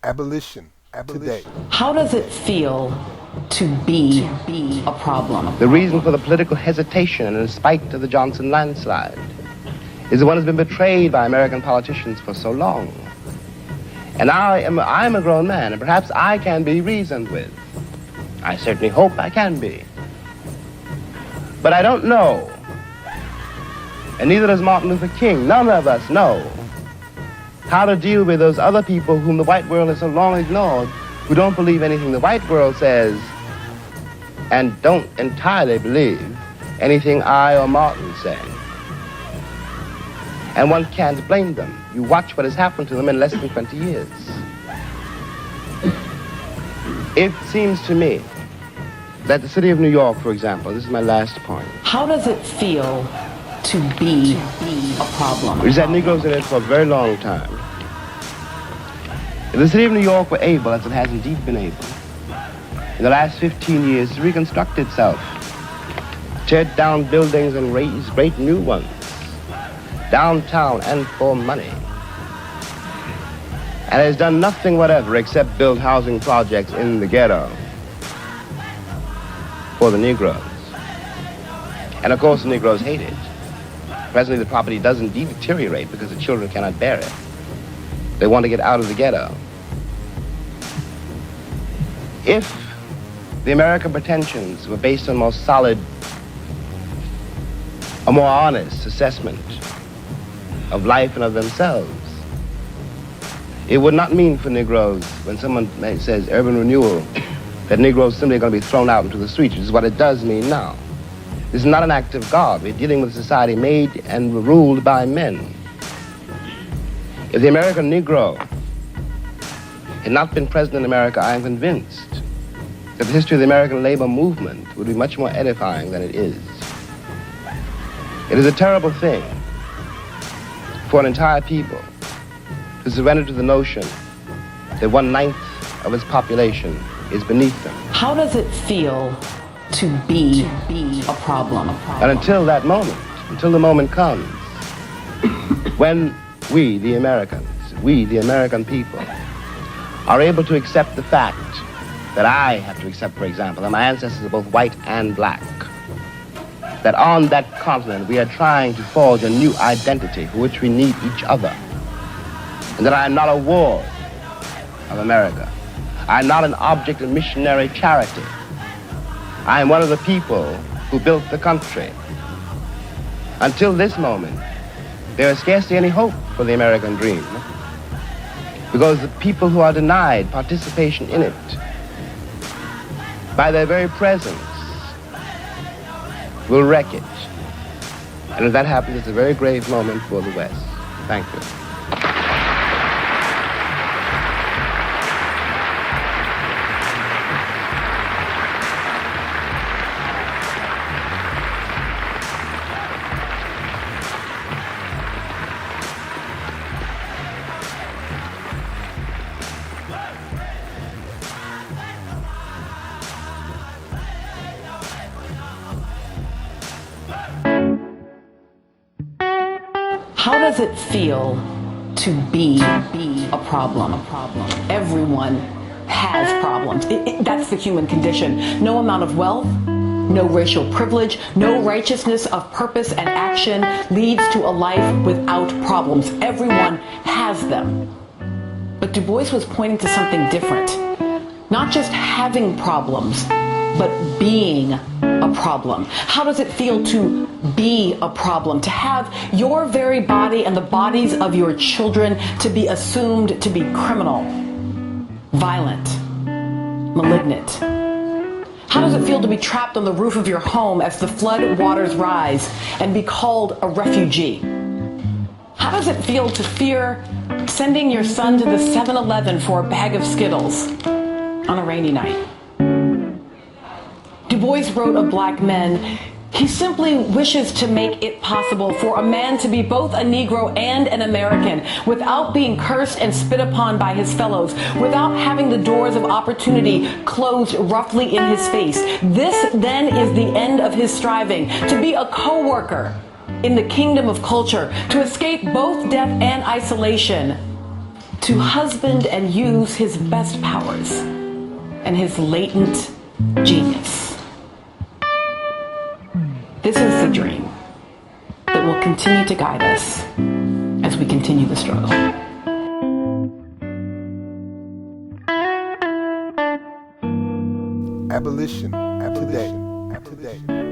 Abolition. Today. How does it feel to be a problem? The reason for the political hesitation in spite of the Johnson landslide is the one has been betrayed by American politicians for so long. And I'm a grown man, and perhaps I can be reasoned with. I certainly hope I can be. But I don't know, and neither does Martin Luther King. None of us know how to deal with those other people whom the white world has so long ignored, who don't believe anything the white world says, and don't entirely believe anything I or Martin say. And one can't blame them. You watch what has happened to them in less than 20 years. It seems to me that the city of New York, for example, this is my last point. How does it feel to be a problem? We've had Negroes in it for a very long time. If the city of New York were able, as it has indeed been able, in the last 15 years to reconstruct itself, tear down buildings and raise great new ones, downtown and for money, and has done nothing whatever except build housing projects in the ghetto for the Negroes. And of course the Negroes hate it. Presently the property does indeed deteriorate because the children cannot bear it. They want to get out of the ghetto. If the American pretensions were based on more solid, a more honest assessment of life and of themselves, it would not mean for Negroes, when someone says urban renewal, that Negroes simply are going to be thrown out into the streets, which is what it does mean now. This is not an act of God. We're dealing with a society made and ruled by men. If the American Negro had not been present in America, I am convinced that the history of the American labor movement would be much more edifying than it is. It is a terrible thing for an entire people to surrender to the notion that 1/9 of its population is beneath them. How does it feel to be a problem? And until that moment, until the moment comes when we, the American people, are able to accept the fact that I have to accept, for example, that my ancestors are both white and black, that on that continent we are trying to forge a new identity for which we need each other, and that I am not a ward of America. I am not an object of missionary charity. I am one of the people who built the country. Until this moment, there is scarcely any hope for the American dream, because the people who are denied participation in it, by their very presence, will wreck it. And if that happens, it's a very grave moment for the West. Thank you. How does it feel to be a problem? Everyone has problems. That's the human condition. No amount of wealth, no racial privilege, no righteousness of purpose and action leads to a life without problems. Everyone has them. But Du Bois was pointing to something different. Not just having problems, but being a problem. How does it feel to be a problem? To have your very body and the bodies of your children to be assumed to be criminal, violent, malignant? How does it feel to be trapped on the roof of your home as the flood waters rise and be called a refugee? How does it feel to fear sending your son to the 7-Eleven for a bag of Skittles on a rainy night? Du Bois wrote of black men, he simply wishes to make it possible for a man to be both a Negro and an American without being cursed and spit upon by his fellows, without having the doors of opportunity closed roughly in his face. This then is the end of his striving, to be a co-worker in the kingdom of culture, to escape both death and isolation, to husband and use his best powers and his latent genius. This is the dream that will continue to guide us as we continue the struggle. Abolition today.